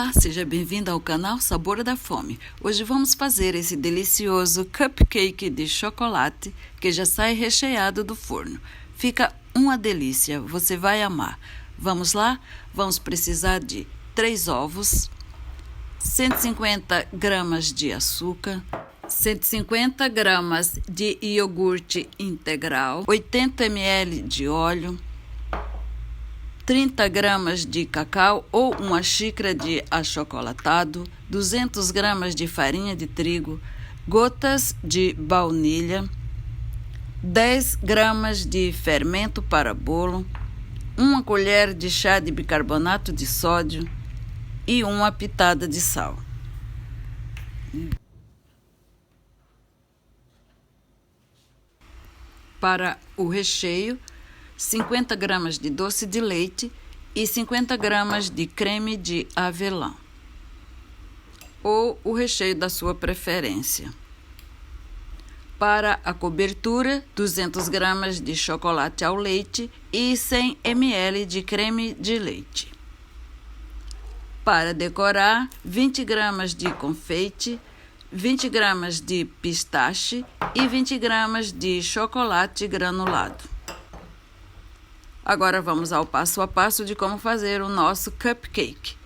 Olá, seja bem-vindo ao canal Sabor da Fome. Hoje vamos fazer esse delicioso cupcake de chocolate que já sai recheado do forno. Fica uma delícia, você vai amar. Vamos lá? Vamos precisar de 3 ovos, 150 gramas de açúcar, 150 gramas de iogurte integral, 80 ml de óleo, 30 gramas de cacau ou uma xícara de achocolatado, 200 gramas de farinha de trigo, gotas de baunilha, 10 gramas de fermento para bolo, uma colher de chá de bicarbonato de sódio e uma pitada de sal. Para o recheio, 50 gramas de doce de leite e 50 gramas de creme de avelã, ou o recheio da sua preferência. Para a cobertura, 200 gramas de chocolate ao leite e 100 ml de creme de leite. Para decorar, 20 gramas de confeite, 20 gramas de pistache e 20 gramas de chocolate granulado. Agora vamos ao passo a passo de como fazer o nosso cupcake.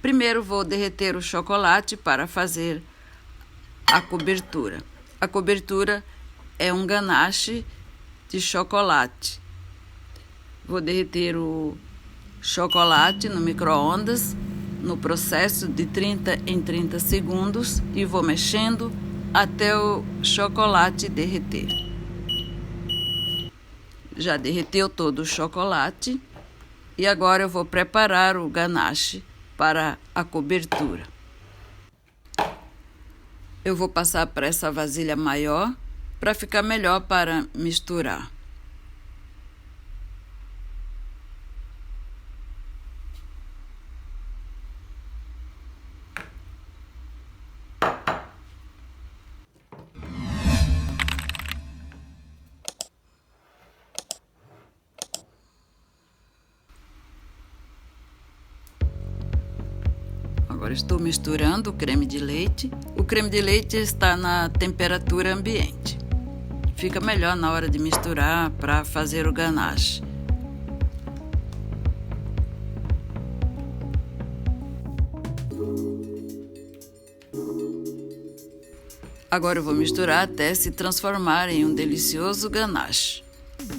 Primeiro vou derreter o chocolate para fazer a cobertura. A cobertura é um ganache de chocolate. Vou derreter o chocolate no micro-ondas no processo de 30 em 30 segundos e vou mexendo até o chocolate derreter. Já derreteu todo o chocolate e agora eu vou preparar o ganache para a cobertura. Eu vou passar para essa vasilha maior para ficar melhor para misturar. Agora estou misturando o creme de leite. O creme de leite está na temperatura ambiente. Fica melhor na hora de misturar para fazer o ganache. Agora eu vou misturar até se transformar em um delicioso ganache.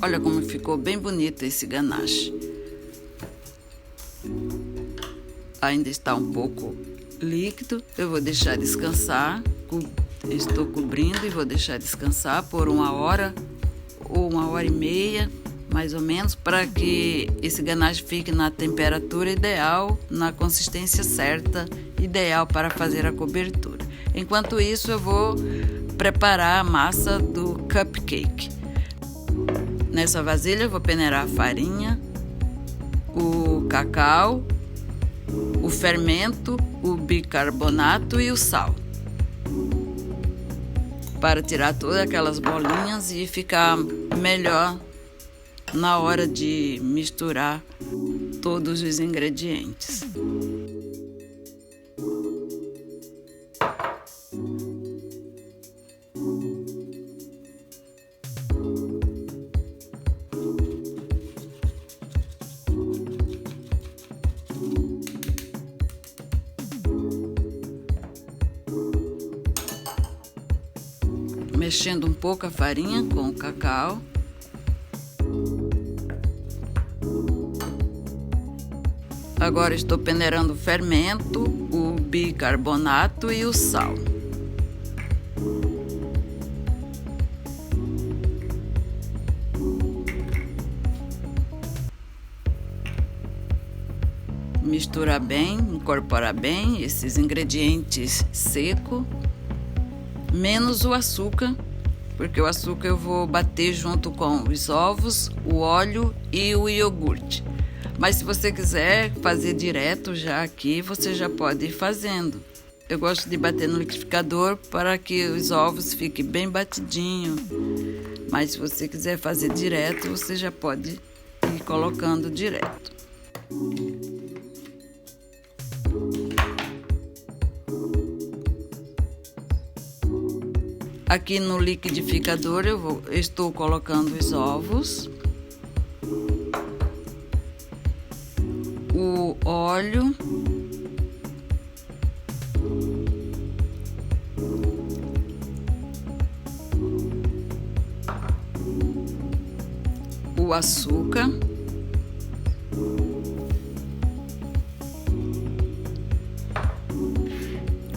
Olha como ficou bem bonito esse ganache. Ainda está um pouco líquido, eu vou deixar descansar, estou cobrindo e vou deixar descansar por 1 hora ou 1h30, mais ou menos, para que esse ganache fique na temperatura ideal, na consistência certa, ideal para fazer a cobertura. Enquanto isso, eu vou preparar a massa do cupcake. Nessa vasilha, eu vou peneirar a farinha, o cacau, o fermento, o bicarbonato e o sal, para tirar todas aquelas bolinhas e ficar melhor na hora de misturar todos os ingredientes. Mexendo um pouco a farinha com o cacau. Agora estou peneirando o fermento, o bicarbonato e o sal. Misturar bem, incorporar bem esses ingredientes secos. Menos o açúcar, porque o açúcar eu vou bater junto com os ovos, o óleo e o iogurte. Mas se você quiser fazer direto já aqui, você já pode ir fazendo. Eu gosto de bater no liquidificador para que os ovos fiquem bem batidinhos. Mas se você quiser fazer direto, você já pode ir colocando direto. Aqui no liquidificador estou colocando os ovos, o óleo, o açúcar,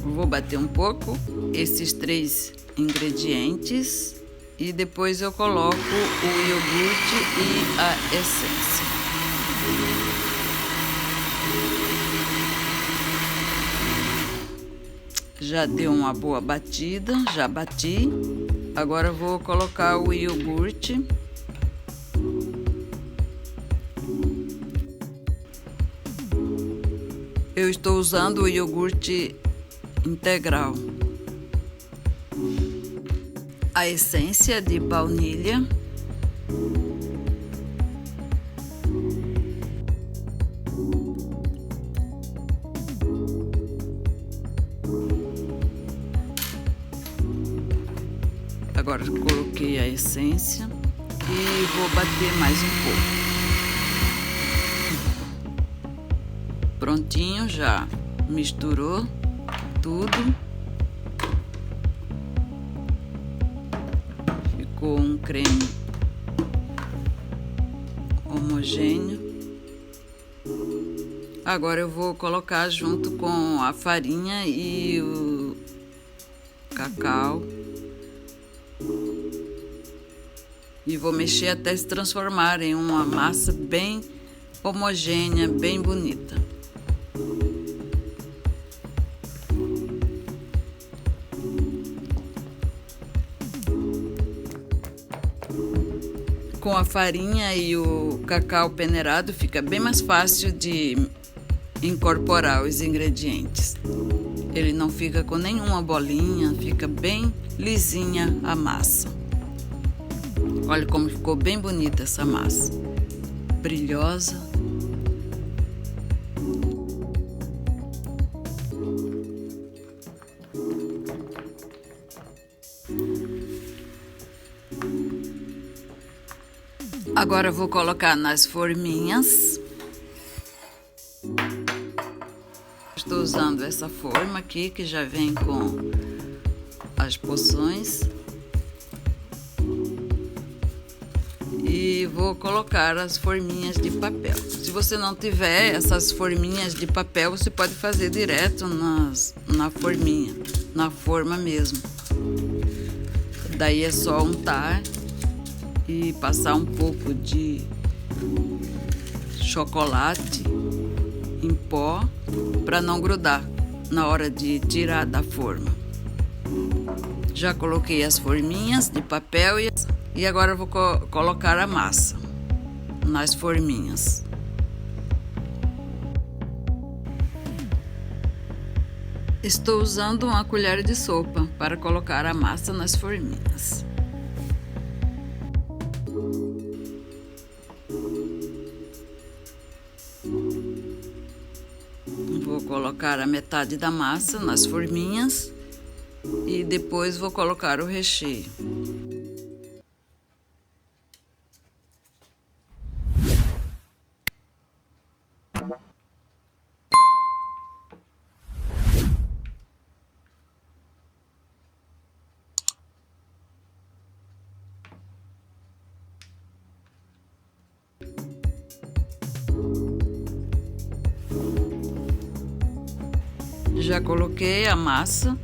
vou bater um pouco esses 3 ingredientes e depois eu coloco o iogurte e a essência. Já deu uma boa batida, já bati. Agora eu vou colocar o iogurte. Eu estou usando o iogurte integral. A essência de baunilha. Agora coloquei a essência e vou bater mais um pouco. Prontinho, já misturou tudo. Ficou um creme homogêneo. Agora eu vou colocar junto com a farinha e o cacau. E vou mexer até se transformar em uma massa bem homogênea, bem bonita. Com a farinha e o cacau peneirado fica bem mais fácil de incorporar os ingredientes. Ele não fica com nenhuma bolinha, fica bem lisinha a massa. Olha como ficou bem bonita essa massa, brilhosa. Agora eu vou colocar nas forminhas. Estou usando essa forma aqui que já vem com as porções. E vou colocar as forminhas de papel. Se você não tiver essas forminhas de papel, você pode fazer direto na forminha, na forma mesmo. Daí é só untar e passar um pouco de chocolate em pó para não grudar na hora de tirar da forma. Já coloquei as forminhas de papel e agora eu vou colocar a massa nas forminhas. Estou usando uma colher de sopa para colocar a massa nas forminhas. Vou colocar a metade da massa nas forminhas e depois vou colocar o recheio. Já coloquei a massa,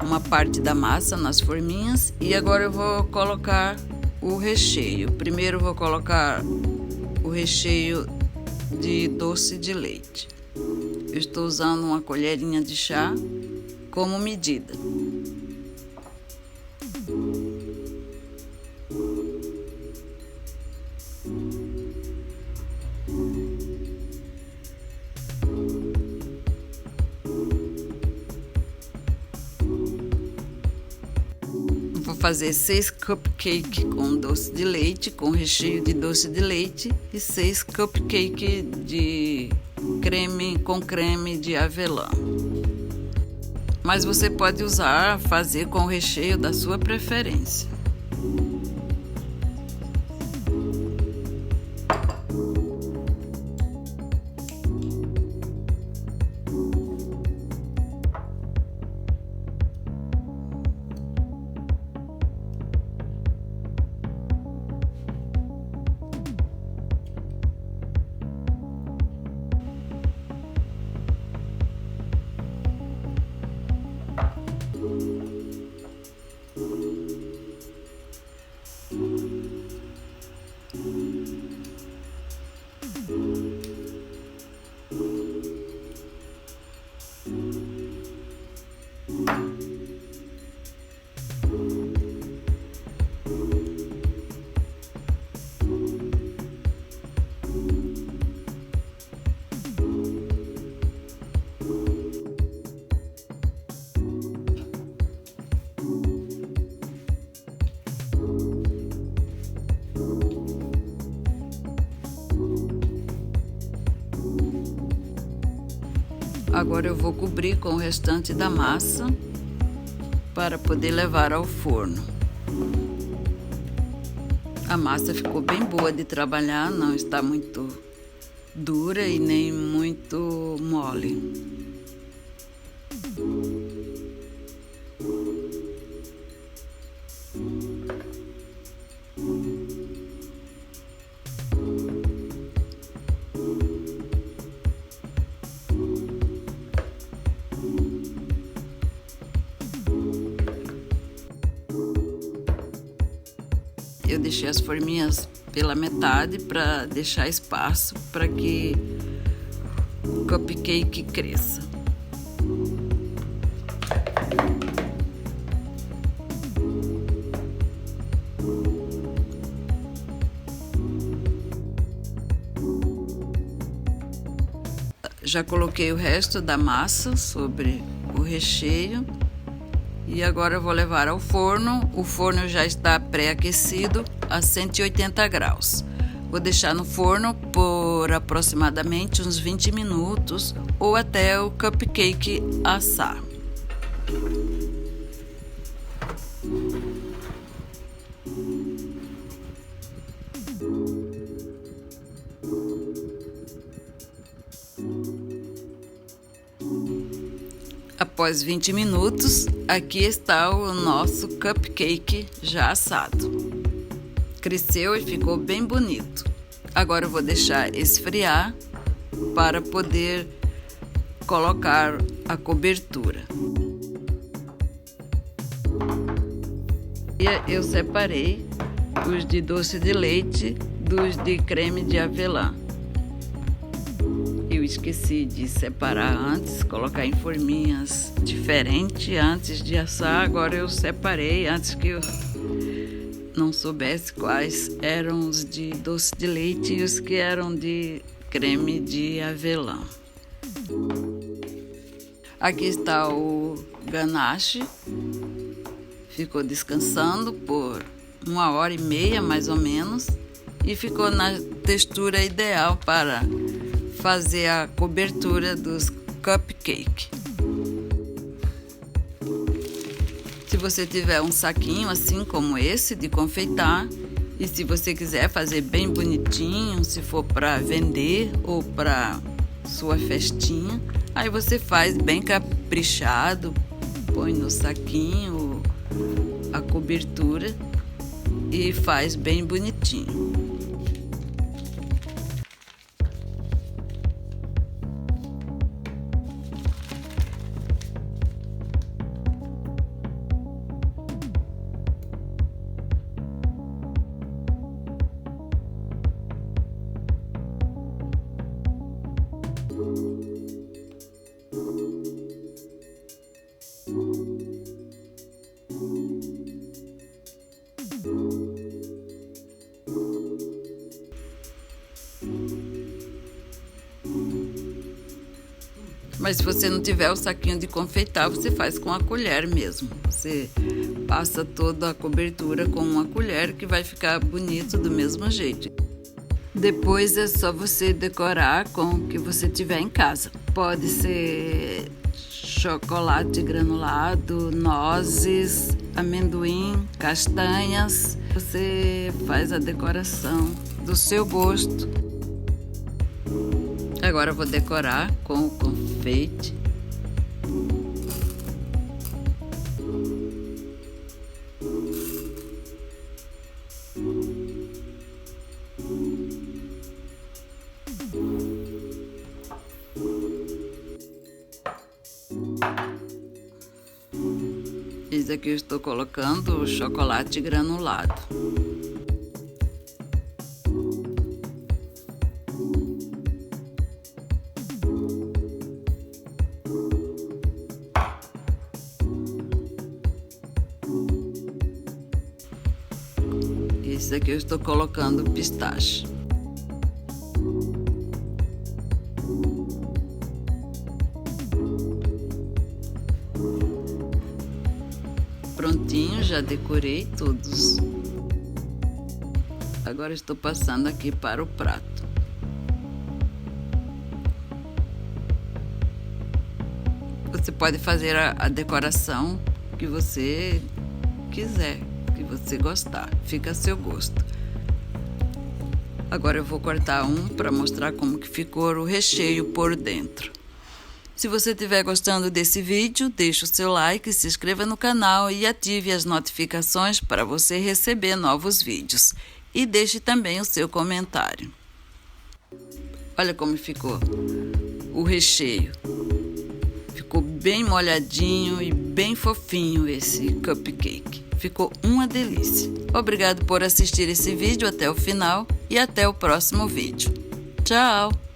uma parte da massa nas forminhas e agora eu vou colocar o recheio. Primeiro vou colocar o recheio de doce de leite. Eu estou usando uma colherinha de chá como medida. Vou fazer 6 cupcakes com doce de leite, com recheio de doce de leite e 6 cupcakes de creme com creme de avelã. mas você pode fazer com o recheio da sua preferência. Agora eu vou cobrir com o restante da massa para poder levar ao forno. A massa ficou bem boa de trabalhar, não está muito dura e nem muito mole. Eu deixei as forminhas pela metade para deixar espaço para que o cupcake cresça. Já coloquei o resto da massa sobre o recheio. E agora eu vou levar ao forno. O forno já está pré-aquecido a 180 graus. Vou deixar no forno por aproximadamente uns 20 minutos ou até o cupcake assar. Após 20 minutos, aqui está o nosso cupcake já assado. Cresceu e ficou bem bonito. Agora eu vou deixar esfriar para poder colocar a cobertura. E eu separei os de doce de leite dos de creme de avelã. Eu esqueci de separar antes, colocar em forminhas diferentes antes de assar. Agora eu separei antes que eu não soubesse quais eram os de doce de leite e os que eram de creme de avelã. Aqui está o ganache. Ficou descansando por 1h30 mais ou menos e ficou na textura ideal para fazer a cobertura dos cupcakes. Se você tiver um saquinho assim como esse de confeitar, e se você quiser fazer bem bonitinho, se for para vender ou para sua festinha, aí você faz bem caprichado, põe no saquinho a cobertura e faz bem bonitinho. Mas se você não tiver o saquinho de confeitar, você faz com a colher mesmo. Você passa toda a cobertura com uma colher que vai ficar bonito do mesmo jeito. Depois é só você decorar com o que você tiver em casa. Pode ser chocolate granulado, nozes, amendoim, castanhas. Você faz a decoração do seu gosto. Agora eu vou decorar com o confeite. Esse aqui eu estou colocando o chocolate granulado. Esse aqui eu estou colocando pistache. Prontinho, já decorei todos. Agora estou passando aqui para o prato. Você pode fazer a decoração que você quiser, que você gostar, fica a seu gosto. Agora eu vou cortar um para mostrar como que ficou o recheio por dentro. Se você estiver gostando desse vídeo, deixe o seu like, se inscreva no canal e ative as notificações para você receber novos vídeos. E deixe também o seu comentário. Olha como ficou o recheio. Ficou bem molhadinho e bem fofinho esse cupcake. Ficou uma delícia. Obrigado por assistir esse vídeo até o final e até o próximo vídeo. Tchau!